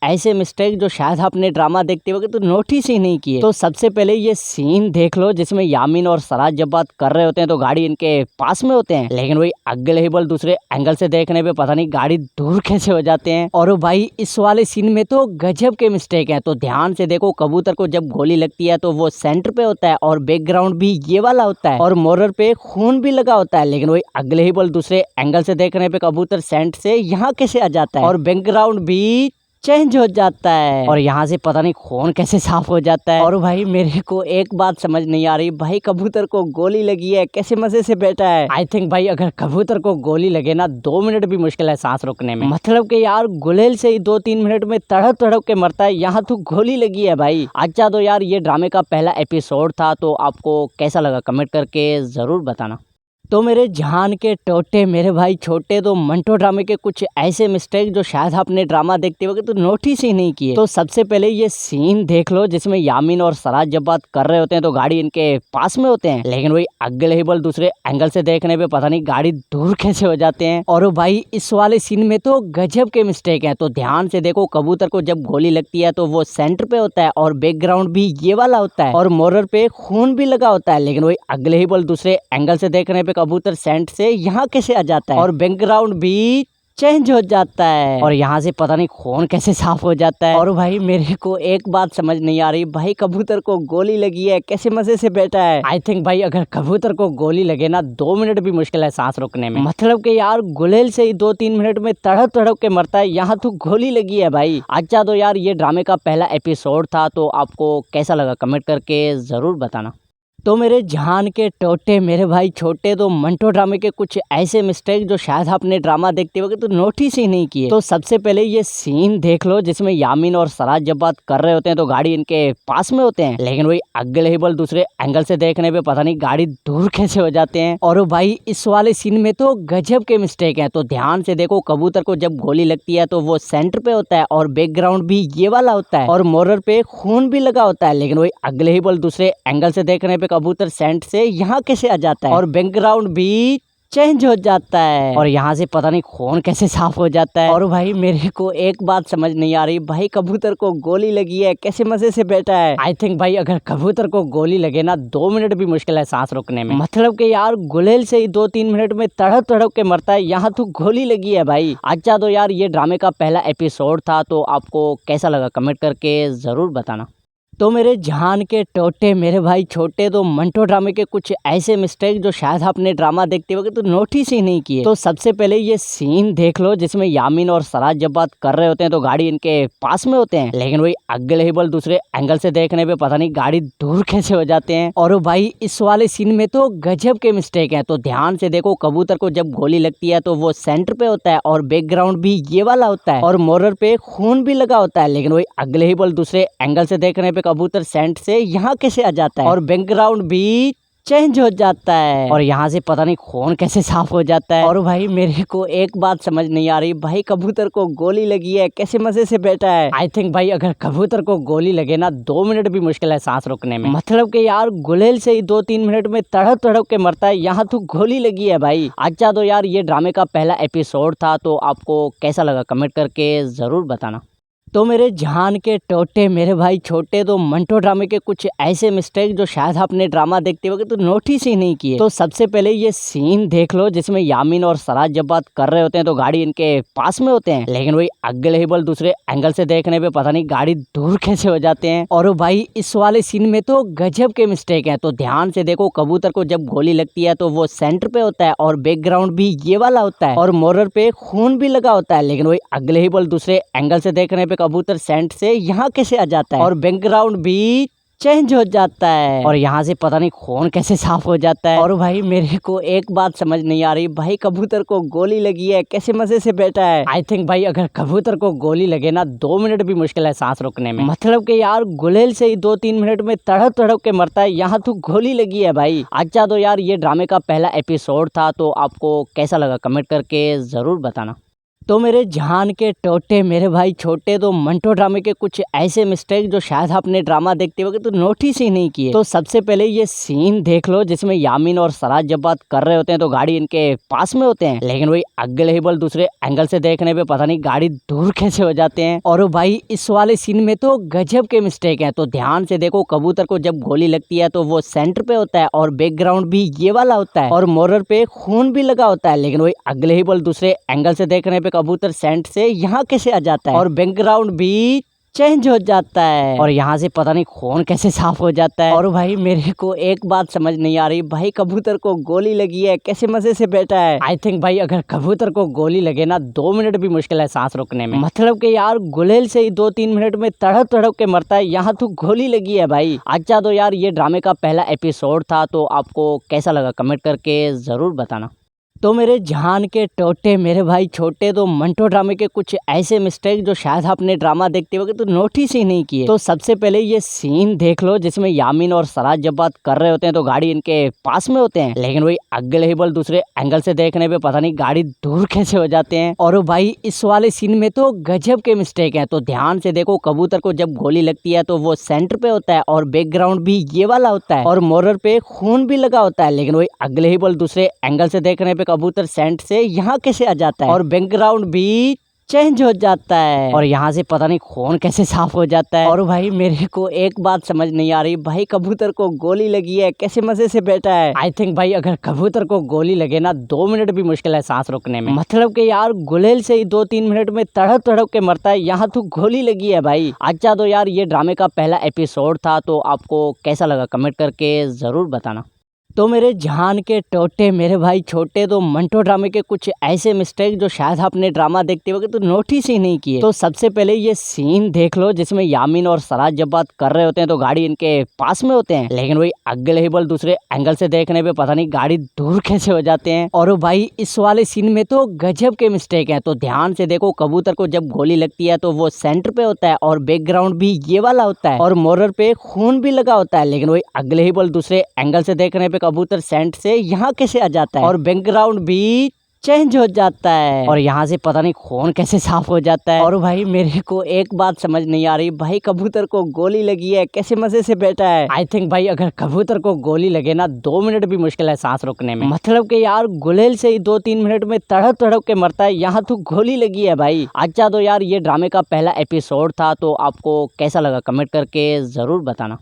ऐसे मिस्टेक जो शायद आपने ड्रामा देखते वक्त तो नोटिस ही नहीं किए। तो सबसे पहले ये सीन देख लो जिसमें यामीन और सराज जब बात कर रहे होते हैं तो गाड़ी इनके पास में होते हैं, लेकिन वही अगले ही बल दूसरे एंगल से देखने पे पता नहीं गाड़ी दूर कैसे हो जाते हैं। और भाई इस वाले सीन में तो गजब के मिस्टेक है। तो ध्यान से देखो, कबूतर को जब गोली लगती है तो वो सेंटर पे होता है और बैकग्राउंड भी ये वाला होता है और मोरर पे खून भी लगा होता है, लेकिन वही अगले ही बल दूसरे एंगल से देखने पे कबूतर सेंट से यहाँ कैसे आ जाता है और बैकग्राउंड भी चेंज हो जाता है और यहाँ से पता नहीं खून कैसे साफ हो जाता है। और भाई मेरे को एक बात समझ नहीं आ रही, भाई कबूतर को गोली लगी है कैसे मजे से बैठा है। आई थिंक भाई अगर कबूतर को गोली लगे ना 2 मिनट भी मुश्किल है सांस रोकने में। मतलब कि यार गुलेल से ही 2-3 मिनट में तड़प तड़प के मरता है, यहाँ तो गोली लगी है भाई। अच्छा तो यार ये ड्रामे का पहला एपिसोड था, तो आपको कैसा लगा कमेंट करके जरूर बताना। तो मेरे जहान के टोटे मेरे भाई छोटे, तो मंटो ड्रामे के कुछ ऐसे मिस्टेक जो शायद आपने ड्रामा देखते वक्त तो नोटिस ही नहीं किए। तो सबसे पहले ये सीन देख लो जिसमें यामीन और सराज जब बात कर रहे होते हैं तो गाड़ी इनके पास में होते हैं, लेकिन वही अगले ही बल दूसरे एंगल से देखने पे पता नहीं गाड़ी दूर कैसे हो जाते हैं। और भाई इस वाले सीन में तो गजब के मिस्टेक है। तो ध्यान से देखो, कबूतर को जब गोली लगती है तो वो सेंटर पे होता है और बैकग्राउंड भी ये वाला होता है और मोरर पे खून भी लगा होता है, लेकिन वही अगले ही बल दूसरे एंगल से देखने पे कबूतर सेंट से यहाँ कैसे आ जाता है और बैकग्राउंड भी चेंज हो जाता है और यहाँ से पता नहीं खून कैसे साफ हो जाता है। और भाई मेरे को एक बात समझ नहीं आ रही, भाई कबूतर को गोली लगी है कैसे मजे से बैठा है। आई थिंक भाई अगर कबूतर को गोली लगे ना 2 मिनट भी मुश्किल है सांस रोकने में। मतलब कि यार गुलेल से ही 2-3 मिनट में तड़प तड़प के मरता है, यहाँ तो गोली लगी है भाई। अच्छा तो यार ये ड्रामे का पहला एपिसोड था, तो आपको कैसा लगा कमेंट करके जरूर बताना। तो मेरे जहान के टोटे मेरे भाई छोटे, तो मंटो ड्रामे के कुछ ऐसे मिस्टेक जो शायद आपने ड्रामा देखते वक्त तो नोटिस ही नहीं किए। तो सबसे पहले ये सीन देख लो जिसमें यामीन और सराज जब बात कर रहे होते हैं तो गाड़ी इनके पास में होते हैं, लेकिन वही अगले ही बल दूसरे एंगल से देखने पे पता नहीं गाड़ी दूर कैसे हो जाते हैं। और भाई इस वाले सीन में तो गजब के मिस्टेक है। तो ध्यान से देखो, कबूतर को जब गोली लगती है तो वो सेंटर पे होता है और बैकग्राउंड भी ये वाला होता है और मोरर पे खून भी लगा होता है, लेकिन वही अगले ही बल दूसरे एंगल से देखने पे कबूतर सेंट से यहाँ कैसे आ जाता है और बैकग्राउंड भी चेंज हो जाता है और यहाँ से पता नहीं खून कैसे साफ हो जाता है। और भाई मेरे को एक बात समझ नहीं आ रही, भाई कबूतर को गोली लगी है कैसे मजे से बैठा है। आई थिंक भाई अगर कबूतर को गोली लगे ना 2 मिनट भी मुश्किल है सांस रोकने में। मतलब कि यार गुलेल से ही 2-3 मिनट में तड़प तड़प के मरता है, यहाँ तो गोली लगी है भाई। अच्छा तो यार ये ड्रामे का पहला एपिसोड था, तो आपको कैसा लगा कमेंट करके जरूर बताना। तो मेरे जहान के टोटे मेरे भाई छोटे, तो मंटो ड्रामे के कुछ ऐसे मिस्टेक जो शायद आपने ड्रामा देखते वक्त तो नोटिस ही नहीं किए। तो सबसे पहले ये सीन देख लो जिसमें यामीन और सराज जब बात कर रहे होते हैं तो गाड़ी इनके पास में होते हैं, लेकिन वही अगले ही बल दूसरे एंगल से देखने पे पता नहीं गाड़ी दूर कैसे हो जाते हैं। और भाई इस वाले सीन में तो गजब के मिस्टेक है। तो ध्यान से देखो, कबूतर को जब गोली लगती है तो वो सेंटर पे होता है और बैकग्राउंड भी ये वाला होता है और मोरर पे खून भी लगा होता है, लेकिन वही अगले ही बल दूसरे एंगल से देखने पे कबूतर सेंट से यहाँ कैसे आ जाता है और बैकग्राउंड भी चेंज हो जाता है और यहाँ से पता नहीं खून कैसे साफ हो जाता है। और भाई मेरे को एक बात समझ नहीं आ रही, भाई कबूतर को गोली लगी है कैसे मजे से बैठा है। आई थिंक भाई अगर कबूतर को गोली लगे ना 2 मिनट भी मुश्किल है सांस रोकने में। मतलब कि यार गुलेल से ही 2-3 मिनट में तड़प तड़प के मरता है, यहाँ तो गोली लगी है भाई। अच्छा तो यार ये ड्रामे का पहला एपिसोड था, तो आपको कैसा लगा कमेंट करके जरूर बताना। तो मेरे जहान के टोटे मेरे भाई छोटे, तो मंटो ड्रामे के कुछ ऐसे मिस्टेक जो शायद आपने ड्रामा देखते वक्त तो नोटिस ही नहीं किए। तो सबसे पहले ये सीन देख लो जिसमें यामीन और सराज जब बात कर रहे होते हैं तो गाड़ी इनके पास में होते हैं, लेकिन वही अगले ही बल दूसरे एंगल से देखने पे पता नहीं गाड़ी दूर कैसे हो जाते हैं। और भाई इस वाले सीन में तो गजब के मिस्टेक है। तो ध्यान से देखो, कबूतर को जब गोली लगती है तो वो सेंटर पे होता है और बैकग्राउंड भी ये वाला होता है और मोरर पे खून भी लगा होता है, लेकिन वही अगले ही बल दूसरे एंगल से देखने पे कबूतर सेंट से यहाँ कैसे आ जाता है और बैकग्राउंड भी चेंज हो जाता है और यहाँ से पता नहीं खून कैसे साफ हो जाता है। और भाई मेरे को एक बात समझ नहीं आ रही, भाई कबूतर को गोली लगी है कैसे मजे से बैठा है। आई थिंक भाई अगर कबूतर को गोली लगे ना 2 मिनट भी मुश्किल है सांस रोकने में। मतलब कि यार गुलेल से ही 2-3 मिनट में तड़प तड़प के मरता है, यहाँ तो गोली लगी है भाई। अच्छा तो यार ये ड्रामे का पहला एपिसोड था, तो आपको कैसा लगा कमेंट करके जरूर बताना। तो मेरे जान के टोटे मेरे भाई छोटे, तो मंटो ड्रामे के कुछ ऐसे मिस्टेक जो शायद आपने ड्रामा देखते वक्त तो नोटिस ही नहीं किए। तो सबसे पहले ये सीन देख लो जिसमें यामीन और सराज जब बात कर रहे होते हैं तो गाड़ी इनके पास में होते हैं, लेकिन वही अगले ही बल दूसरे एंगल से देखने पे पता नहीं गाड़ी दूर कैसे हो जाते हैं। और भाई इस वाले सीन में तो गजब के मिस्टेक है। तो ध्यान से देखो, कबूतर को जब गोली लगती है तो वो सेंटर पे होता है और बैकग्राउंड भी ये वाला होता है और मोरर पे खून भी लगा होता है, लेकिन वही अगले ही बल दूसरे एंगल से देखने पे कबूतर सेंट से यहाँ कैसे आ जाता है और बैकग्राउंड भी चेंज हो जाता है और यहाँ से पता नहीं खून कैसे साफ हो जाता है। और भाई मेरे को एक बात समझ नहीं आ रही, भाई कबूतर को गोली लगी है, कैसे मजे से बैठा है। आई थिंक भाई अगर कबूतर को गोली लगे ना 2 मिनट भी मुश्किल है सांस रोकने में। मतलब कि यार गुलेल से ही 2-3 मिनट में तड़प तड़प के मरता है, यहाँ तो गोली लगी है भाई। अच्छा तो यार ये ड्रामे का पहला एपिसोड था, तो आपको कैसा लगा कमेंट करके जरूर बताना। तो मेरे जान के टोटे मेरे भाई छोटे, तो मंटो ड्रामे के कुछ ऐसे मिस्टेक जो शायद आपने ड्रामा देखते वक्त तो नोटिस ही नहीं किए। तो सबसे पहले ये सीन देख लो जिसमें यामीन और सराज जब बात कर रहे होते हैं तो गाड़ी इनके पास में होते हैं, लेकिन वही अगले ही बल दूसरे एंगल से देखने पे पता नहीं गाड़ी दूर कैसे हो जाते हैं। और भाई इस वाले सीन में तो गजब के मिस्टेक है। तो ध्यान से देखो, कबूतर को जब गोली लगती है तो वो सेंटर पे होता है और बैकग्राउंड भी ये वाला होता है और मोरर पे खून भी लगा होता है, लेकिन वही अगले ही बल दूसरे एंगल से देखने पे कबूतर सेंट से यहाँ कैसे आ जाता है और बैकग्राउंड भी चेंज हो जाता है और यहाँ से पता नहीं खून कैसे साफ हो जाता है। और भाई मेरे को एक बात समझ नहीं आ रही, भाई कबूतर को गोली लगी है, कैसे मजे से बैठा है। आई थिंक भाई अगर कबूतर को गोली लगे ना 2 मिनट भी मुश्किल है सांस रोकने में। मतलब कि यार गुलेल से ही 2-3 मिनट में तड़प तड़प के मरता है, यहाँ तो गोली लगी है भाई। अच्छा तो यार ये ड्रामे का पहला एपिसोड था, तो आपको कैसा लगा कमेंट करके जरूर बताना। तो मेरे जान के टोटे मेरे भाई छोटे, तो मंटो ड्रामे के कुछ ऐसे मिस्टेक जो शायद आपने ड्रामा देखते वक्त तो नोटिस ही नहीं किए। तो सबसे पहले ये सीन देख लो जिसमें यामीन और सराज जब बात कर रहे होते हैं तो गाड़ी इनके पास में होते हैं, लेकिन वही अगले ही बल दूसरे एंगल से देखने पे पता नहीं गाड़ी दूर कैसे हो जाते हैं। और भाई इस वाले सीन में तो गजब के मिस्टेक है। तो ध्यान से देखो, कबूतर को जब गोली लगती है तो वो सेंटर पे होता है और बैकग्राउंड भी ये वाला होता है और मोरर पे खून भी लगा होता है, लेकिन वही अगले ही बल दूसरे एंगल से देखने पे कबूतर सेंट से यहाँ कैसे आ जाता है और बैकग्राउंड भी चेंज हो जाता है और यहाँ से पता नहीं खून कैसे साफ हो जाता है। और भाई मेरे को एक बात समझ नहीं आ रही, भाई कबूतर को गोली लगी है, कैसे मजे से बैठा है। आई थिंक भाई अगर कबूतर को गोली लगे ना 2 मिनट भी मुश्किल है सांस रोकने में। मतलब कि यार गुलेल से ही 2-3 मिनट में तड़प तड़प के मरता है, यहाँ तो गोली लगी है भाई। अच्छा तो यार ये ड्रामे का पहला एपिसोड था, तो आपको कैसा लगा कमेंट करके जरूर बताना।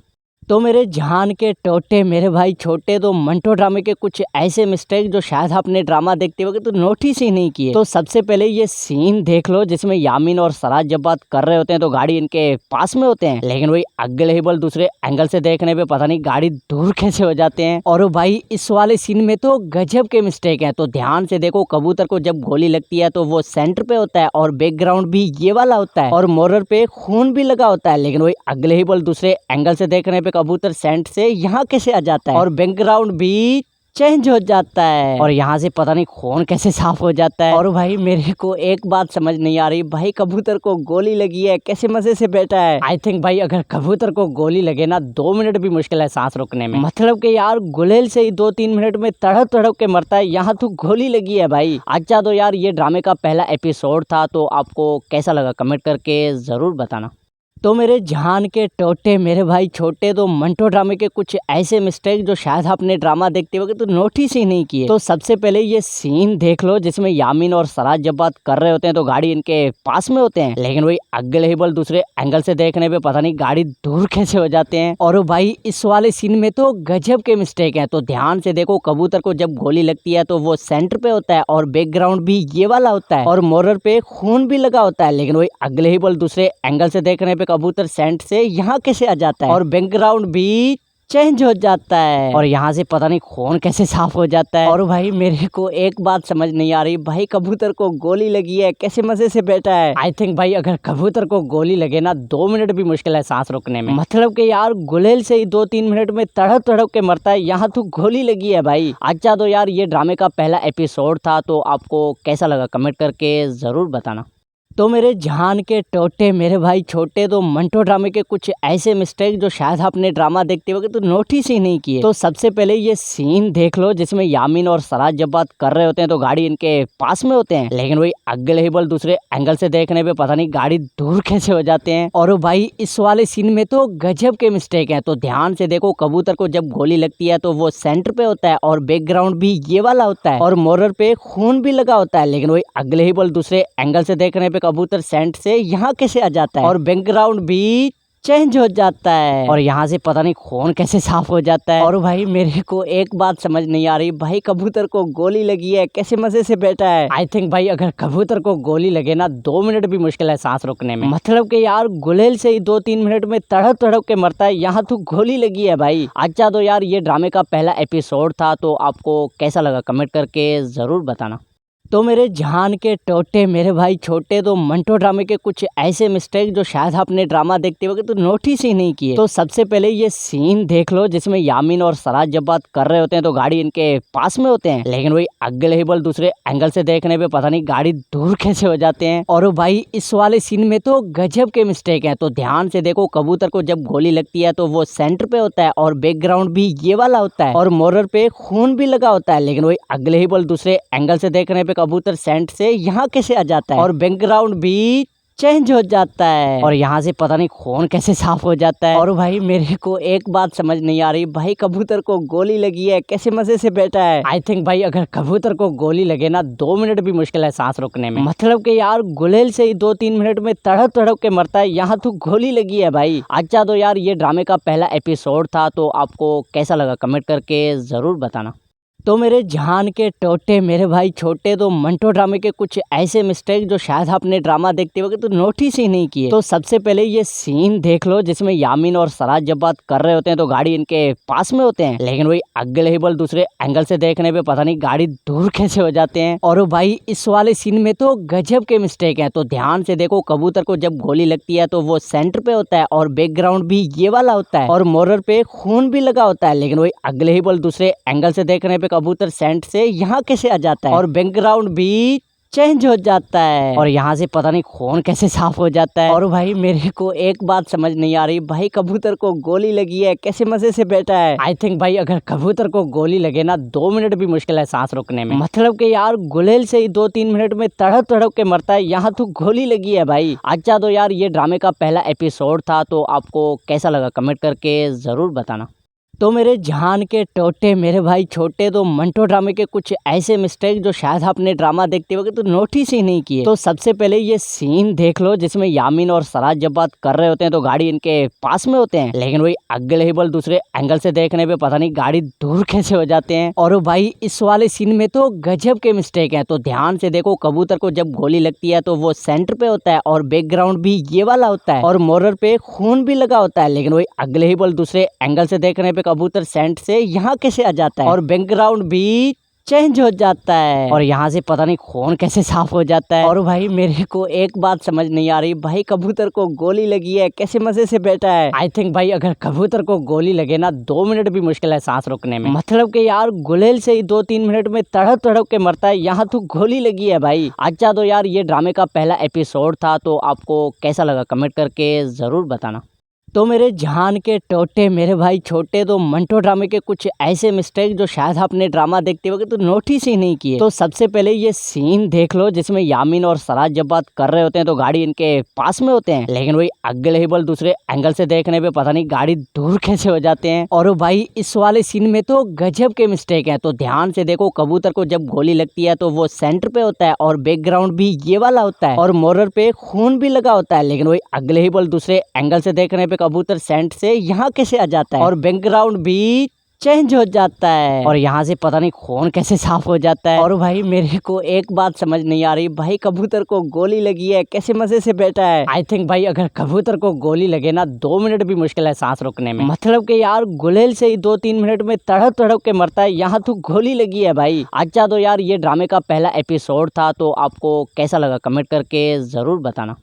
तो मेरे जान के टोटे मेरे भाई छोटे, तो मंटो ड्रामे के कुछ ऐसे मिस्टेक जो शायद आपने ड्रामा देखते वक्त तो नोटिस ही नहीं किए। तो सबसे पहले ये सीन देख लो जिसमें यामीन और सराज जब बात कर रहे होते हैं तो गाड़ी इनके पास में होते हैं, लेकिन वही अगले ही बल दूसरे एंगल से देखने पे पता नहीं गाड़ी दूर कैसे हो जाते हैं। और भाई इस वाले सीन में तो गजब के मिस्टेक है। तो ध्यान से देखो, कबूतर को जब गोली लगती है तो वो सेंटर पे होता है और बैकग्राउंड भी ये वाला होता है और मोरर पे खून भी लगा होता है, लेकिन वही अगले ही बल दूसरे एंगल से देखने पे कबूतर सेंट से यहाँ कैसे आ जाता है और बैकग्राउंड भी चेंज हो जाता है और यहाँ से पता नहीं खून कैसे साफ हो जाता है। और भाई मेरे को एक बात समझ नहीं आ रही, भाई कबूतर को गोली लगी है, कैसे मजे से बैठा है। आई थिंक भाई अगर कबूतर को गोली लगे ना 2 मिनट भी मुश्किल है सांस रोकने में। मतलब कि यार गुलेल से ही 2-3 मिनट में तड़प तड़प के मरता है, यहाँ तो गोली लगी है भाई। अच्छा तो यार ये ड्रामे का पहला एपिसोड था, तो आपको कैसा लगा कमेंट करके जरूर बताना। तो मेरे जान के टोटे मेरे भाई छोटे, तो मंटो ड्रामे के कुछ ऐसे मिस्टेक जो शायद आपने ड्रामा देखते वक्त तो नोटिस ही नहीं किए। तो सबसे पहले ये सीन देख लो जिसमें यामीन और सराज जब बात कर रहे होते हैं तो गाड़ी इनके पास में होते हैं, लेकिन वही अगले ही बल दूसरे एंगल से देखने पे पता नहीं गाड़ी दूर कैसे हो जाते हैं। और भाई इस वाले सीन में तो गजब के मिस्टेक है। तो ध्यान से देखो, कबूतर को जब गोली लगती है तो वो सेंटर पे होता है और बैकग्राउंड भी ये वाला होता है और मोरर पे खून भी लगा होता है, लेकिन वही अगले ही बल दूसरे एंगल से देखने पे कबूतर सेंट से यहाँ कैसे आ जाता है और बैकग्राउंड भी चेंज हो जाता है और यहाँ से पता नहीं खून कैसे साफ हो जाता है। और भाई मेरे को एक बात समझ नहीं आ रही, भाई कबूतर को गोली लगी है, कैसे मजे से बैठा है। आई थिंक भाई अगर कबूतर को गोली लगे ना 2 मिनट भी मुश्किल है सांस रोकने में। मतलब कि यार गुलेल से ही 2-3 मिनट में तड़प तड़प के मरता है, यहाँ तो गोली लगी है भाई। अच्छा तो यार ये ड्रामे का पहला एपिसोड था, तो आपको कैसा लगा कमेंट करके जरूर बताना। तो मेरे जान के टोटे मेरे भाई छोटे, तो मंटो ड्रामे के कुछ ऐसे मिस्टेक जो शायद आपने ड्रामा देखते वक्त तो नोटिस ही नहीं किए। तो सबसे पहले ये सीन देख लो जिसमें यामीन और सराज जब बात कर रहे होते हैं तो गाड़ी इनके पास में होते हैं, लेकिन वही अगले ही बल दूसरे एंगल से देखने पे पता नहीं गाड़ी दूर कैसे हो जाते हैं। और भाई इस वाले सीन में तो गजब के मिस्टेक है। तो ध्यान से देखो, कबूतर को जब गोली लगती है तो वो सेंटर पे होता है और बैकग्राउंड भी ये वाला होता है और मोरर पे खून भी लगा होता है, लेकिन वही अगले ही बल दूसरे एंगल से देखने पे कबूतर सेंट से यहाँ कैसे आ जाता है और बैकग्राउंड भी चेंज हो जाता है और यहाँ से पता नहीं खून कैसे साफ हो जाता है। और भाई मेरे को एक बात समझ नहीं आ रही, भाई कबूतर को गोली लगी है, कैसे मजे से बैठा है। आई थिंक भाई अगर कबूतर को गोली लगे ना 2 मिनट भी मुश्किल है सांस रोकने में। मतलब कि यार गुलेल से ही 2-3 मिनट में तड़प तड़प के मरता है, यहाँ तो गोली लगी है भाई। अच्छा तो यार ये ड्रामे का पहला एपिसोड था, तो आपको कैसा लगा कमेंट करके जरूर बताना। तो मेरे जान के टोटे मेरे भाई छोटे, तो मंटो ड्रामे के कुछ ऐसे मिस्टेक जो शायद आपने ड्रामा देखते वक्त तो नोटिस ही नहीं किए। तो सबसे पहले ये सीन देख लो जिसमें यामीन और सराज जब बात कर रहे होते हैं तो गाड़ी इनके पास में होते हैं, लेकिन वही अगले ही बल दूसरे एंगल से देखने पे पता नहीं गाड़ी दूर कैसे हो जाते हैं। और भाई इस वाले सीन में तो गजब के मिस्टेक है। तो ध्यान से देखो, कबूतर को जब गोली लगती है तो वो सेंटर पे होता है और बैकग्राउंड भी ये वाला होता है और मोरर पे खून भी लगा होता है, लेकिन वही अगले ही बल दूसरे एंगल से देखने पे कबूतर सेंट से यहाँ कैसे आ जाता है और बैकग्राउंड भी चेंज हो जाता है और यहाँ से पता नहीं खून कैसे साफ हो जाता है। और भाई मेरे को एक बात समझ नहीं आ रही, भाई कबूतर को गोली लगी है, कैसे मजे से बैठा है। आई थिंक भाई अगर कबूतर को गोली लगे ना 2 मिनट भी मुश्किल है सांस रोकने में। मतलब कि यार गुलेल से ही 2-3 मिनट में तड़प तड़प के मरता है, यहाँ तो गोली लगी है भाई। अच्छा तो यार ये ड्रामे का पहला एपिसोड था, तो आपको कैसा लगा कमेंट करके जरूर बताना। तो मेरे जान के टोटे मेरे भाई छोटे, तो मंटो ड्रामे के कुछ ऐसे मिस्टेक जो शायद आपने ड्रामा देखते वक्त तो नोटिस ही नहीं किए। तो सबसे पहले ये सीन देख लो जिसमें यामीन और सराज जब बात कर रहे होते हैं तो गाड़ी इनके पास में होते हैं, लेकिन वही अगले ही बल दूसरे एंगल से देखने पे पता नहीं गाड़ी दूर कैसे हो जाते हैं। और भाई इस वाले सीन में तो गजब के मिस्टेक है। तो ध्यान से देखो, कबूतर को जब गोली लगती है तो वो सेंटर पे होता है और बैकग्राउंड भी ये वाला होता है और मोरर पे खून भी लगा होता है, लेकिन वही अगले ही बल दूसरे एंगल से देखने पे कबूतर सेंट से यहाँ कैसे आ जाता है और बैकग्राउंड भी चेंज हो जाता है और यहाँ से पता नहीं खून कैसे साफ हो जाता है। और भाई मेरे को एक बात समझ नहीं आ रही, भाई कबूतर को गोली लगी है, कैसे मजे से बैठा है। आई थिंक भाई अगर कबूतर को गोली लगे ना 2 मिनट भी मुश्किल है सांस रोकने में। मतलब कि यार गुलेल से ही 2-3 मिनट में तड़प तड़प के मरता है, यहाँ तो गोली लगी है भाई। अच्छा तो यार ये ड्रामे का पहला एपिसोड था, तो आपको कैसा लगा कमेंट करके जरूर बताना। तो मेरे जान के टोटे मेरे भाई छोटे, तो मंटो ड्रामे के कुछ ऐसे मिस्टेक जो शायद आपने ड्रामा देखते वक्त तो नोटिस ही नहीं किए। तो सबसे पहले ये सीन देख लो जिसमें यामीन और सराज जब बात कर रहे होते हैं तो गाड़ी इनके पास में होते हैं, लेकिन वही अगले ही बल दूसरे एंगल से देखने पे पता नहीं गाड़ी दूर कैसे हो जाते हैं। और भाई इस वाले सीन में तो गजब के मिस्टेक है। तो ध्यान से देखो, कबूतर को जब गोली लगती है तो वो सेंटर पे होता है और बैकग्राउंड भी ये वाला होता है और मोरर पे खून भी लगा होता है, लेकिन वही अगले ही बल दूसरे एंगल से देखने पे कबूतर सेंट से यहाँ कैसे आ जाता है और बैकग्राउंड भी चेंज हो जाता है और यहाँ से पता नहीं खून कैसे साफ हो जाता है। और भाई मेरे को एक बात समझ नहीं आ रही, भाई कबूतर को गोली लगी है, कैसे मजे से बैठा है। आई थिंक भाई अगर कबूतर को गोली लगे ना 2 मिनट भी मुश्किल है सांस रोकने में। मतलब कि यार गुलेल से ही 2-3 मिनट में तड़प तड़प के मरता है, यहाँ तो गोली लगी है भाई। अच्छा तो यार ये ड्रामे का पहला एपिसोड था, तो आपको कैसा लगा कमेंट करके जरूर बताना। तो मेरे जान के टोटे मेरे भाई छोटे, तो मंटो ड्रामे के कुछ ऐसे मिस्टेक जो शायद आपने ड्रामा देखते वक्त तो नोटिस ही नहीं किए। तो सबसे पहले ये सीन देख लो जिसमें यामीन और सराज जब बात कर रहे होते हैं तो गाड़ी इनके पास में होते हैं, लेकिन वही अगले ही बल दूसरे एंगल से देखने पे पता नहीं गाड़ी दूर कैसे हो जाते हैं। और भाई इस वाले सीन में तो गजब के मिस्टेक है। तो ध्यान से देखो, कबूतर को जब गोली लगती है तो वो सेंटर पे होता है और बैकग्राउंड भी ये वाला होता है और मोरर पे खून भी लगा होता है, लेकिन वही अगले ही बल दूसरे एंगल से देखने पे कबूतर सेंट से यहाँ कैसे आ जाता है और बैकग्राउंड भी चेंज हो जाता है और यहाँ से पता नहीं खून कैसे साफ हो जाता है। और भाई मेरे को एक बात समझ नहीं आ रही, भाई कबूतर को गोली लगी है, कैसे मजे से बैठा है। आई थिंक भाई अगर कबूतर को गोली लगे ना 2 मिनट भी मुश्किल है सांस रोकने में। मतलब कि यार गुलेल से ही 2-3 मिनट में तड़प तड़प के मरता है, यहाँ तो गोली लगी है भाई। अच्छा तो यार ये ड्रामे का पहला एपिसोड था, तो आपको कैसा लगा कमेंट करके जरूर बताना।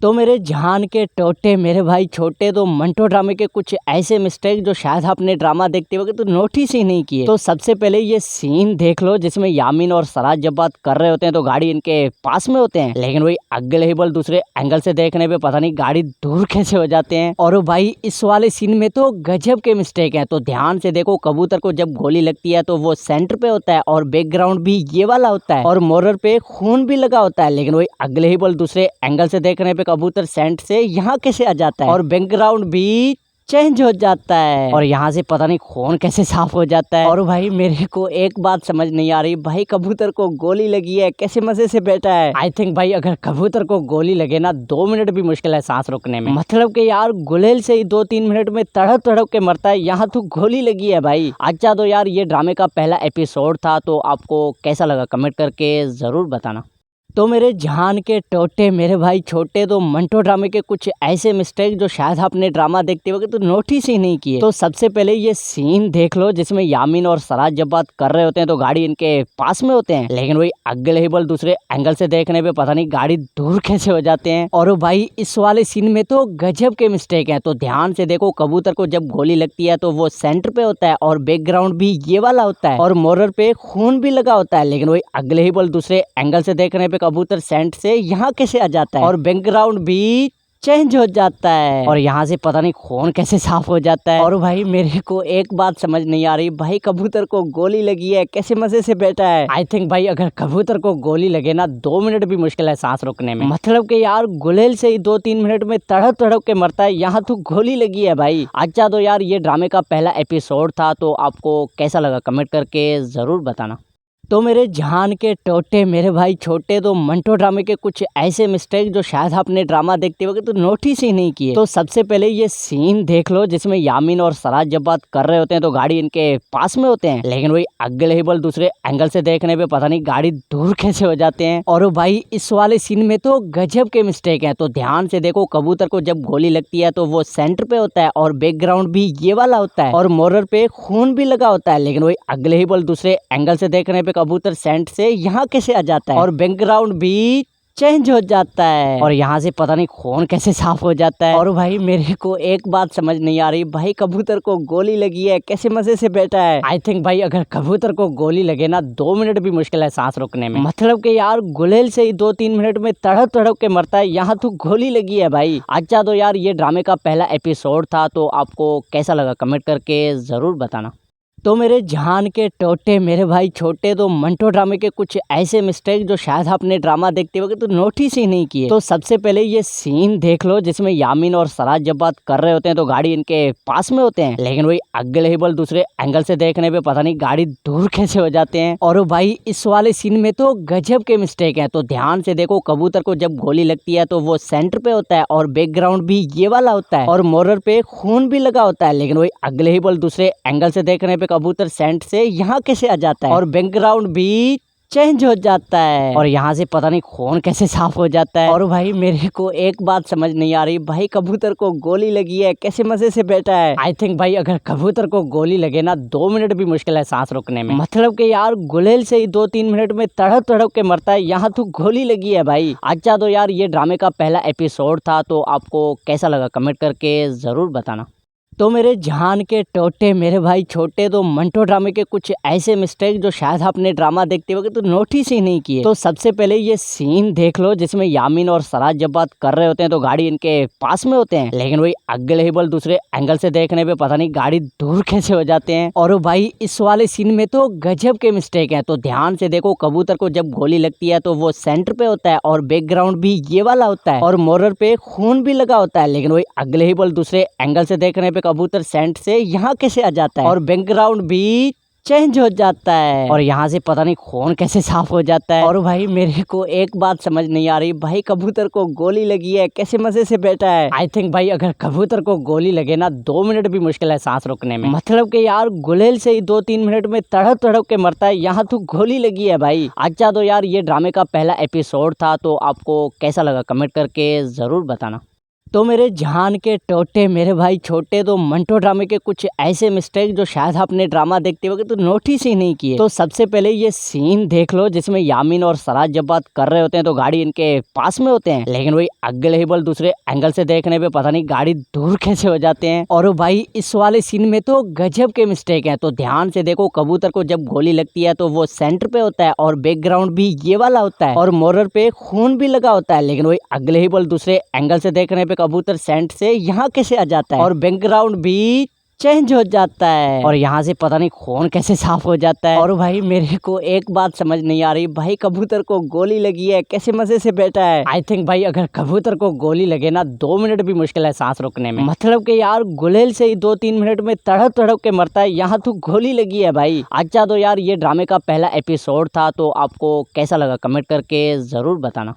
तो मेरे जान के टोटे मेरे भाई छोटे, तो मंटो ड्रामे के कुछ ऐसे मिस्टेक जो शायद आपने ड्रामा देखते वक्त तो नोटिस ही नहीं किए। तो सबसे पहले ये सीन देख लो जिसमें यामीन और सराज जब बात कर रहे होते हैं तो गाड़ी इनके पास में होते हैं, लेकिन वही अगले ही बल दूसरे एंगल से देखने पे पता नहीं गाड़ी दूर कैसे हो जाते हैं। और भाई इस वाले सीन में तो गजब के मिस्टेक है। तो ध्यान से देखो, कबूतर को जब गोली लगती है तो वो सेंटर पे होता है और बैकग्राउंड भी ये वाला होता है और मोरर पे खून भी लगा होता है, लेकिन वही अगले ही बल दूसरे एंगल से देखने पे कबूतर सेंट से यहाँ कैसे आ जाता है और बैकग्राउंड भी चेंज हो जाता है और यहाँ से पता नहीं खून कैसे साफ हो जाता है। और भाई मेरे को एक बात समझ नहीं आ रही, भाई कबूतर को गोली लगी है, कैसे मजे से बैठा है। आई थिंक भाई अगर कबूतर को गोली लगे ना 2 मिनट भी मुश्किल है सांस रोकने में। मतलब कि यार गुलेल से ही 2-3 मिनट में तड़प तड़प के मरता है, यहाँ तो गोली लगी है भाई। अच्छा तो यार ये ड्रामे का पहला एपिसोड था, तो आपको कैसा लगा कमेंट करके जरूर बताना। तो मेरे जान के टोटे मेरे भाई छोटे, तो मंटो ड्रामे के कुछ ऐसे मिस्टेक जो शायद आपने ड्रामा देखते वक्त तो नोटिस ही नहीं किए। तो सबसे पहले ये सीन देख लो जिसमें यामीन और सराज जब बात कर रहे होते हैं तो गाड़ी इनके पास में होते हैं, लेकिन वही अगले ही बल दूसरे एंगल से देखने पे पता नहीं गाड़ी दूर कैसे हो जाते हैं। और भाई इस वाले सीन में तो गजब के मिस्टेक है। तो ध्यान से देखो, कबूतर को जब गोली लगती है तो वो सेंटर पे होता है और बैकग्राउंड भी ये वाला होता है और मोरर पे खून भी लगा होता है, लेकिन वही अगले ही बल दूसरे एंगल से देखने पे कबूतर सेंट से यहाँ कैसे आ जाता है और बैकग्राउंड भी चेंज हो जाता है और यहाँ से पता नहीं खून कैसे साफ हो जाता है। और भाई मेरे को एक बात समझ नहीं आ रही, भाई कबूतर को गोली लगी है, कैसे मजे से बैठा है। आई थिंक भाई अगर कबूतर को गोली लगे ना 2 मिनट भी मुश्किल है सांस रोकने में। मतलब कि यार गुलेल से ही 2-3 मिनट में तड़प तड़प के मरता है, यहाँ तो गोली लगी है भाई। अच्छा तो यार ये ड्रामे का पहला एपिसोड था, तो आपको कैसा लगा कमेंट करके जरूर बताना। तो मेरे जान के टोटे मेरे भाई छोटे, तो मंटो ड्रामे के कुछ ऐसे मिस्टेक जो शायद आपने ड्रामा देखते वक्त तो नोटिस ही नहीं किए। तो सबसे पहले ये सीन देख लो जिसमें यामीन और सराज जब बात कर रहे होते हैं तो गाड़ी इनके पास में होते हैं, लेकिन वही अगले ही बल दूसरे एंगल से देखने पे पता नहीं गाड़ी दूर कैसे हो जाते हैं। और भाई इस वाले सीन में तो गजब के मिस्टेक है। तो ध्यान से देखो, कबूतर को जब गोली लगती है तो वो सेंटर पे होता है और बैकग्राउंड भी ये वाला होता है और मोरर पे खून भी लगा होता है, लेकिन वही अगले ही बल दूसरे एंगल से देखने पे कबूतर सेंट से यहाँ कैसे आ जाता है और बैकग्राउंड भी चेंज हो जाता है और यहाँ से पता नहीं खून कैसे साफ हो जाता है। और भाई मेरे को एक बात समझ नहीं आ रही, भाई कबूतर को गोली लगी है, कैसे मजे से बैठा है। आई थिंक भाई अगर कबूतर को गोली लगे ना 2 मिनट भी मुश्किल है सांस रोकने में। मतलब कि यार गुलेल से ही 2-3 मिनट में तड़प तड़प के मरता है, यहाँ तो गोली लगी है भाई। अच्छा तो यार ये ड्रामे का पहला एपिसोड था, तो आपको कैसा लगा कमेंट करके जरूर बताना। तो मेरे जान के टोटे मेरे भाई छोटे, तो मंटो ड्रामे के कुछ ऐसे मिस्टेक जो शायद आपने ड्रामा देखते वक्त तो नोटिस ही नहीं किए। तो सबसे पहले ये सीन देख लो जिसमें यामीन और सराज जब बात कर रहे होते हैं तो गाड़ी इनके पास में होते हैं, लेकिन वही अगले ही बल दूसरे एंगल से देखने पे पता नहीं गाड़ी दूर कैसे हो जाते हैं। और भाई इस वाले सीन में तो गजब के मिस्टेक है। तो ध्यान से देखो, कबूतर को जब गोली लगती है तो वो सेंटर पे होता है और बैकग्राउंड भी ये वाला होता है और मोरर पे खून भी लगा होता है, लेकिन वही अगले ही बल दूसरे एंगल से देखने पे कबूतर सेंट से यहाँ कैसे आ जाता है और बैकग्राउंड भी चेंज हो जाता है और यहाँ से पता नहीं खून कैसे साफ हो जाता है। और भाई मेरे को एक बात समझ नहीं आ रही, भाई कबूतर को गोली लगी है, कैसे मजे से बैठा है। आई थिंक भाई अगर कबूतर को गोली लगे ना 2 मिनट भी मुश्किल है सांस रोकने में। मतलब कि यार गुलेल से ही 2-3 मिनट में तड़प तड़प के मरता है, यहाँ तो गोली लगी है भाई। अच्छा तो यार ये ड्रामे का पहला एपिसोड था, तो आपको कैसा लगा कमेंट करके जरूर बताना। तो मेरे जान के टोटे मेरे भाई छोटे, तो मंटो ड्रामे के कुछ ऐसे मिस्टेक जो शायद आपने ड्रामा देखते वक्त तो नोटिस ही नहीं किए। तो सबसे पहले ये सीन देख लो जिसमें यामीन और सराज जब बात कर रहे होते हैं तो गाड़ी इनके पास में होते हैं, लेकिन वही अगले ही बल दूसरे एंगल से देखने पे पता नहीं गाड़ी दूर कैसे हो जाते हैं। और भाई इस वाले सीन में तो गजब के मिस्टेक है। तो ध्यान से देखो, कबूतर को जब गोली लगती है तो वो सेंटर पे होता है और बैकग्राउंड भी ये वाला होता है और मोरर पे खून भी लगा होता है, लेकिन वही अगले ही बल दूसरे एंगल से देखने पे कबूतर सेंट से यहाँ कैसे आ जाता है और बैकग्राउंड भी चेंज हो जाता है और यहाँ से पता नहीं खून कैसे साफ हो जाता है। और भाई मेरे को एक बात समझ नहीं आ रही, भाई कबूतर को गोली लगी है, कैसे मजे से बैठा है। आई थिंक भाई अगर कबूतर को गोली लगे ना 2 मिनट भी मुश्किल है सांस रोकने में। मतलब कि यार गुलेल से ही 2-3 मिनट में तड़प तड़प के मरता है, यहाँ तो गोली लगी है भाई। अच्छा तो यार ये ड्रामे का पहला एपिसोड था, तो आपको कैसा लगा कमेंट करके जरूर बताना। तो मेरे जान के टोटे मेरे भाई छोटे, तो मंटो ड्रामे के कुछ ऐसे मिस्टेक जो शायद आपने ड्रामा देखते वक्त तो नोटिस ही नहीं किए। तो सबसे पहले ये सीन देख लो जिसमें यामीन और सराज जब बात कर रहे होते हैं तो गाड़ी इनके पास में होते हैं, लेकिन वही अगले ही बल दूसरे एंगल से देखने पे पता नहीं गाड़ी दूर कैसे हो जाते हैं। और भाई इस वाले सीन में तो गजब के मिस्टेक है। तो ध्यान से देखो, कबूतर को जब गोली लगती है तो वो सेंटर पे होता है और बैकग्राउंड भी ये वाला होता है और मोरर पे खून भी लगा होता है, लेकिन वही अगले ही बल दूसरे एंगल से देखने पे कबूतर सेंट से यहाँ कैसे आ जाता है और बैकग्राउंड भी चेंज हो जाता है और यहाँ से पता नहीं खून कैसे साफ हो जाता है। और भाई मेरे को एक बात समझ नहीं आ रही, भाई कबूतर को गोली लगी है, कैसे मजे से बैठा है। आई थिंक भाई अगर कबूतर को गोली लगे ना 2 मिनट भी मुश्किल है सांस रोकने में। मतलब कि यार गुलेल से ही 2-3 मिनट में तड़प तड़प के मरता है, यहाँ तो गोली लगी है भाई। अच्छा तो यार ये ड्रामे का पहला एपिसोड था, तो आपको कैसा लगा कमेंट करके जरूर बताना।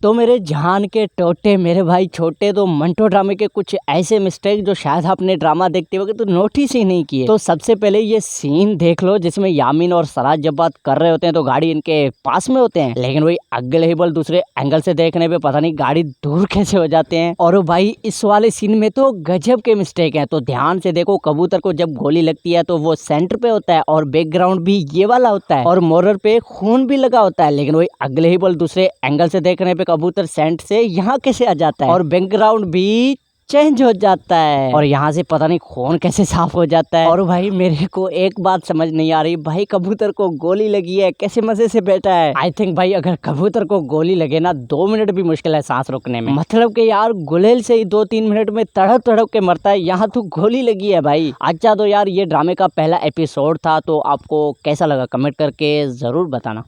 तो मेरे जान के टोटे मेरे भाई छोटे, तो मंटो ड्रामे के कुछ ऐसे मिस्टेक जो शायद आपने ड्रामा देखते वक्त तो नोटिस ही नहीं किए। तो सबसे पहले ये सीन देख लो जिसमें यामीन और सराज जब बात कर रहे होते हैं तो गाड़ी इनके पास में होते हैं, लेकिन वही अगले ही बल दूसरे एंगल से देखने पे पता नहीं गाड़ी दूर कैसे हो जाते हैं। और भाई इस वाले सीन में तो गजब के मिस्टेक है। तो ध्यान से देखो, कबूतर को जब गोली लगती है तो वो सेंटर पे होता है और बैकग्राउंड भी ये वाला होता है और मोरर पे खून भी लगा होता है, लेकिन वही अगले ही बल दूसरे एंगल से देखने पे कबूतर सेंट से यहाँ कैसे आ जाता है और बैकग्राउंड भी चेंज हो जाता है और यहाँ से पता नहीं खून कैसे साफ हो जाता है। और भाई मेरे को एक बात समझ नहीं आ रही, भाई कबूतर को गोली लगी है, कैसे मजे से बैठा है। आई थिंक भाई अगर कबूतर को गोली लगे ना 2 मिनट भी मुश्किल है सांस रोकने में। मतलब कि यार गुलेल से ही 2-3 मिनट में तड़प तड़प के मरता है, यहाँ तो गोली लगी है भाई। अच्छा तो यार ये ड्रामे का पहला एपिसोड था, तो आपको कैसा लगा कमेंट करके जरूर बताना।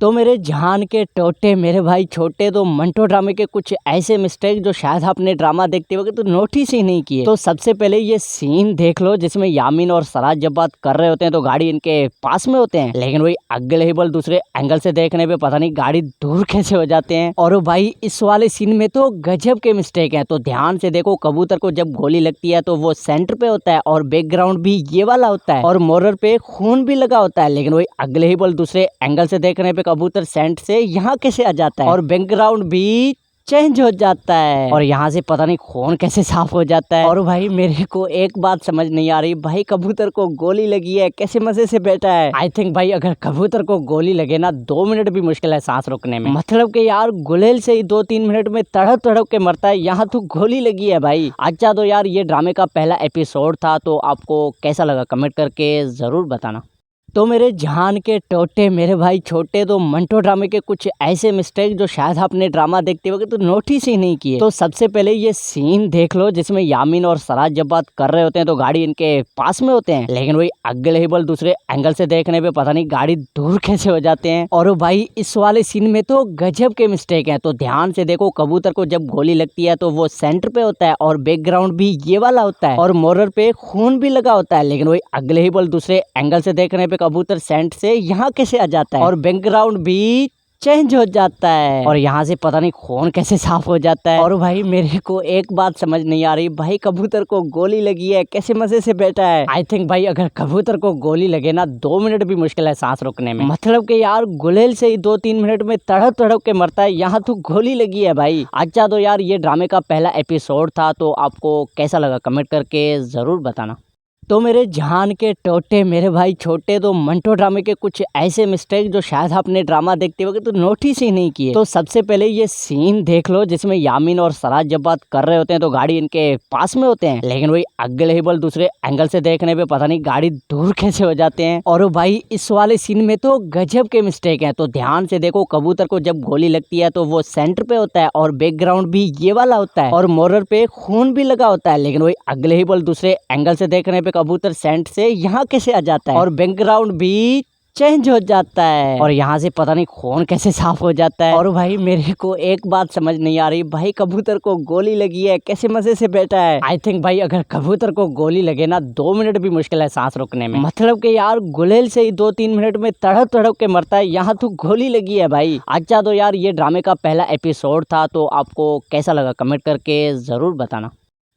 तो मेरे जान के टोटे मेरे भाई छोटे, तो मंटो ड्रामे के कुछ ऐसे मिस्टेक जो शायद आपने ड्रामा देखते वक्त तो नोटिस ही नहीं किए। तो सबसे पहले ये सीन देख लो जिसमें यामीन और सराज जब बात कर रहे होते हैं तो गाड़ी इनके पास में होते हैं, लेकिन वही अगले ही बल दूसरे एंगल से देखने पे पता नहीं गाड़ी दूर कैसे हो जाते हैं। और भाई इस वाले सीन में तो गजब के मिस्टेक है। तो ध्यान से देखो, कबूतर को जब गोली लगती है तो वो सेंटर पे होता है और बैकग्राउंड भी ये वाला होता है और मोरर पे खून भी लगा होता है, लेकिन वही अगले ही बल दूसरे एंगल से देखने पे कबूतर सेंट से यहाँ कैसे आ जाता है और बैकग्राउंड भी चेंज हो जाता है और यहाँ से पता नहीं खून कैसे साफ हो जाता है। और भाई मेरे को एक बात समझ नहीं आ रही, भाई कबूतर को गोली लगी है, कैसे मजे से बैठा है। आई थिंक भाई अगर कबूतर को गोली लगे ना 2 मिनट भी मुश्किल है सांस रोकने में। मतलब कि यार गुलेल से ही 2-3 मिनट में तड़प तड़प के मरता है, यहाँ तो गोली लगी है भाई। अच्छा तो यार ये ड्रामे का पहला एपिसोड था, तो आपको कैसा लगा कमेंट करके जरूर बताना। तो मेरे जान के टोटे मेरे भाई छोटे, तो मंटो ड्रामे के कुछ ऐसे मिस्टेक जो शायद आपने ड्रामा देखते वक्त तो नोटिस ही नहीं किए। तो सबसे पहले ये सीन देख लो जिसमें यामीन और सराज जब बात कर रहे होते हैं तो गाड़ी इनके पास में होते हैं, लेकिन वही अगले ही बल दूसरे एंगल से देखने पे पता नहीं गाड़ी दूर कैसे हो जाते हैं। और भाई इस वाले सीन में तो गजब के मिस्टेक है। तो ध्यान से देखो, कबूतर को जब गोली लगती है तो वो सेंटर पे होता है और बैकग्राउंड भी ये वाला होता है और मोरर पे खून भी लगा होता है, लेकिन वही अगले ही बल दूसरे एंगल से देखने पे कबूतर सेंट से यहाँ कैसे आ जाता है और बैकग्राउंड भी चेंज हो जाता है और यहाँ से पता नहीं खून कैसे साफ हो जाता है। और भाई मेरे को एक बात समझ नहीं आ रही, भाई कबूतर को गोली लगी है, कैसे मजे से बैठा है। आई थिंक भाई अगर कबूतर को गोली लगे ना 2 मिनट भी मुश्किल है सांस रोकने में। मतलब कि यार गुलेल से ही 2-3 मिनट में तड़प तड़प के मरता है, यहाँ तो गोली लगी है भाई। अच्छा तो यार ये ड्रामे का पहला एपिसोड था, तो आपको कैसा लगा कमेंट करके जरूर बताना। तो मेरे जान के टोटे मेरे भाई छोटे, तो मंटो ड्रामे के कुछ ऐसे मिस्टेक जो शायद आपने ड्रामा देखते वक्त तो नोटिस ही नहीं किए। तो सबसे पहले ये सीन देख लो जिसमें यामीन और सराज जब बात कर रहे होते हैं तो गाड़ी इनके पास में होते हैं, लेकिन वही अगले ही बल दूसरे एंगल से देखने पे पता नहीं गाड़ी दूर कैसे हो जाते हैं। और भाई इस वाले सीन में तो गजब के मिस्टेक है। तो ध्यान से देखो, कबूतर को जब गोली लगती है तो वो सेंटर पे होता है और बैकग्राउंड भी ये वाला होता है और मोरर पे खून भी लगा होता है, लेकिन वही अगले ही बल दूसरे एंगल से देखने पे कबूतर सेंट से यहाँ कैसे आ जाता है और बैकग्राउंड भी चेंज हो जाता है और यहाँ से पता नहीं खून कैसे साफ हो जाता है। और भाई मेरे को एक बात समझ नहीं आ रही, भाई कबूतर को गोली लगी है, कैसे मजे से बैठा है। आई थिंक भाई अगर कबूतर को गोली लगे ना 2 मिनट भी मुश्किल है सांस रोकने में। मतलब कि यार गुलेल से ही 2-3 मिनट में तड़प तड़प के मरता है, यहाँ तो गोली लगी है भाई। अच्छा तो यार ये ड्रामे का पहला एपिसोड था, तो आपको कैसा लगा कमेंट करके जरूर बताना।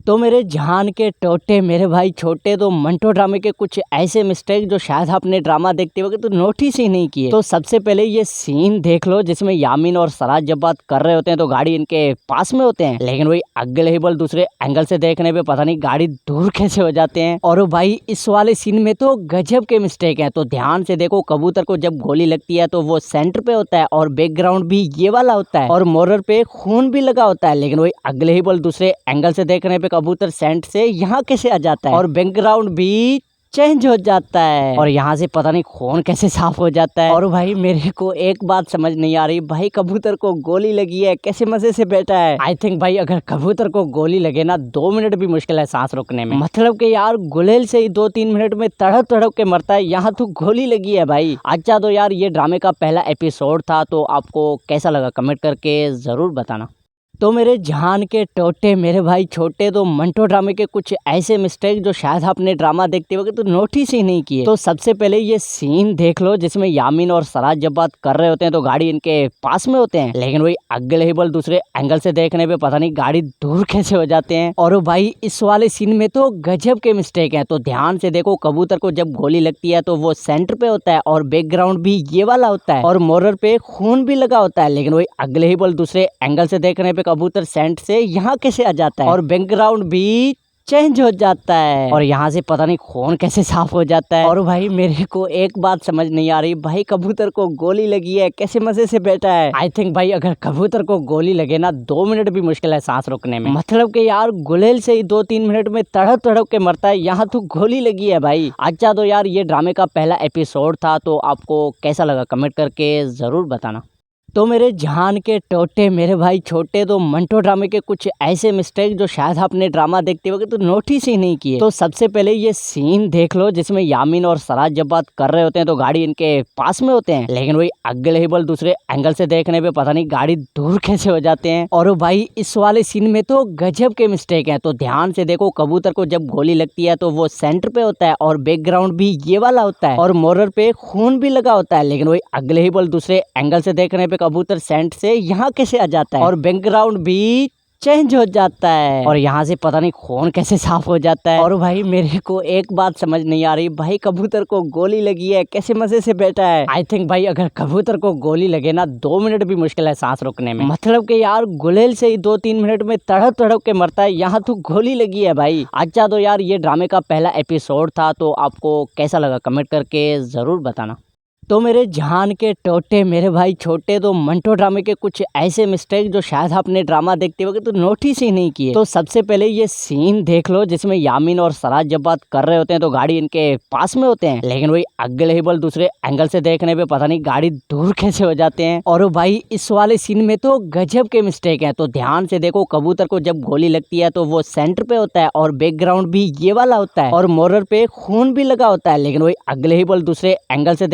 तो मेरे जान के टोटे मेरे भाई छोटे, तो मंटो ड्रामे के कुछ ऐसे मिस्टेक जो शायद आपने ड्रामा देखते वक्त तो नोटिस ही नहीं किए। तो सबसे पहले ये सीन देख लो जिसमें यामीन और सराज जब बात कर रहे होते हैं तो गाड़ी इनके पास में होते हैं, लेकिन वही अगले ही बल दूसरे एंगल से देखने पे पता नहीं गाड़ी दूर कैसे हो जाते हैं। और भाई इस वाले सीन में तो गजब के मिस्टेक है। तो ध्यान से देखो, कबूतर को जब गोली लगती है तो वो सेंटर पे होता है और बैकग्राउंड भी ये वाला होता है और मोरर पे खून भी लगा होता है, लेकिन वही अगले ही बल दूसरे एंगल से देखने पे कबूतर सेंट से यहाँ कैसे आ जाता है और बैकग्राउंड भी चेंज हो जाता है और यहाँ से पता नहीं खून कैसे साफ हो जाता है। और भाई मेरे को एक बात समझ नहीं आ रही, भाई कबूतर को गोली लगी है, कैसे मजे से बैठा है। आई थिंक भाई अगर कबूतर को गोली लगे ना 2 मिनट भी मुश्किल है सांस रोकने में। मतलब कि यार गुलेल से ही 2-3 मिनट में तड़प तड़प के मरता है, यहाँ तो गोली लगी है भाई। अच्छा तो यार ये ड्रामे का पहला एपिसोड था, तो आपको कैसा लगा कमेंट करके जरूर बताना। तो मेरे जान के टोटे मेरे भाई छोटे, तो मंटो ड्रामे के कुछ ऐसे मिस्टेक जो शायद आपने ड्रामा देखते वक्त तो नोटिस ही नहीं किए। तो सबसे पहले ये सीन देख लो जिसमें यामीन और सराज जब बात कर रहे होते हैं तो गाड़ी इनके पास में होते हैं, लेकिन वही अगले ही बल दूसरे एंगल से देखने पे पता नहीं गाड़ी दूर कैसे हो जाते हैं। और भाई इस वाले सीन में तो गजब के मिस्टेक है। तो ध्यान से देखो, कबूतर को जब गोली लगती है तो वो सेंटर पे होता है और बैकग्राउंड भी ये वाला होता है और मोरर पे खून भी लगा होता है, लेकिन वही अगले ही बल दूसरे एंगल से देखने पे कबूतर सेंट से यहाँ कैसे आ जाता है और बैकग्राउंड भी चेंज हो जाता है और यहाँ से पता नहीं खून कैसे साफ हो जाता है। और भाई मेरे को एक बात समझ नहीं आ रही, भाई कबूतर को गोली लगी है, कैसे मजे से बैठा है। आई थिंक भाई अगर कबूतर को गोली लगे ना 2 मिनट भी मुश्किल है सांस रोकने में। मतलब कि यार गुलेल से ही 2-3 मिनट में तड़प तड़प के मरता है, यहाँ तो गोली लगी है भाई। अच्छा तो यार ये ड्रामे का पहला एपिसोड था, तो आपको कैसा लगा कमेंट करके जरूर बताना। तो मेरे जान के टोटे मेरे भाई छोटे, तो मंटो ड्रामे के कुछ ऐसे मिस्टेक जो शायद आपने ड्रामा देखते वक्त तो नोटिस ही नहीं किए। तो सबसे पहले ये सीन देख लो जिसमें यामीन और सराज जब बात कर रहे होते हैं तो गाड़ी इनके पास में होते हैं, लेकिन वही अगले ही बल दूसरे एंगल से देखने पे पता नहीं गाड़ी दूर कैसे हो जाते हैं। और भाई इस वाले सीन में तो गजब के मिस्टेक है। तो ध्यान से देखो, कबूतर को जब गोली लगती है तो वो सेंटर पे होता है और बैकग्राउंड भी ये वाला होता है और मोरर पे खून भी लगा होता है, लेकिन वही अगले ही बल दूसरे एंगल से देखने पे कबूतर सेंट से यहाँ कैसे आ जाता है और बैकग्राउंड भी चेंज हो जाता है और यहाँ से पता नहीं खून कैसे साफ हो जाता है। और भाई मेरे को एक बात समझ नहीं आ रही, भाई कबूतर को गोली लगी है, कैसे मजे से बैठा है। आई थिंक भाई अगर कबूतर को गोली लगे ना 2 मिनट भी मुश्किल है सांस रोकने में। मतलब कि यार गुलेल से ही 2-3 मिनट में तड़प तड़प के मरता है, यहाँ तो गोली लगी है भाई। अच्छा तो यार ये ड्रामे का पहला एपिसोड था, तो आपको कैसा लगा कमेंट करके जरूर बताना। तो मेरे जान के टोटे मेरे भाई छोटे, तो मंटो ड्रामे के कुछ ऐसे मिस्टेक जो शायद आपने ड्रामा देखते वक्त तो नोटिस ही नहीं किए। तो सबसे पहले ये सीन देख लो जिसमें यामीन और सराज जब बात कर रहे होते हैं तो गाड़ी इनके पास में होते हैं, लेकिन वही अगले ही बल दूसरे एंगल से देखने पे पता नहीं गाड़ी दूर कैसे हो जाते हैं। और भाई इस वाले सीन में तो गजब के मिस्टेक है। तो ध्यान से देखो, कबूतर को जब गोली लगती है तो वो सेंटर पे होता है और बैकग्राउंड भी ये वाला होता है और मोरर पे खून भी लगा होता है, लेकिन वही अगले ही बल दूसरे एंगल से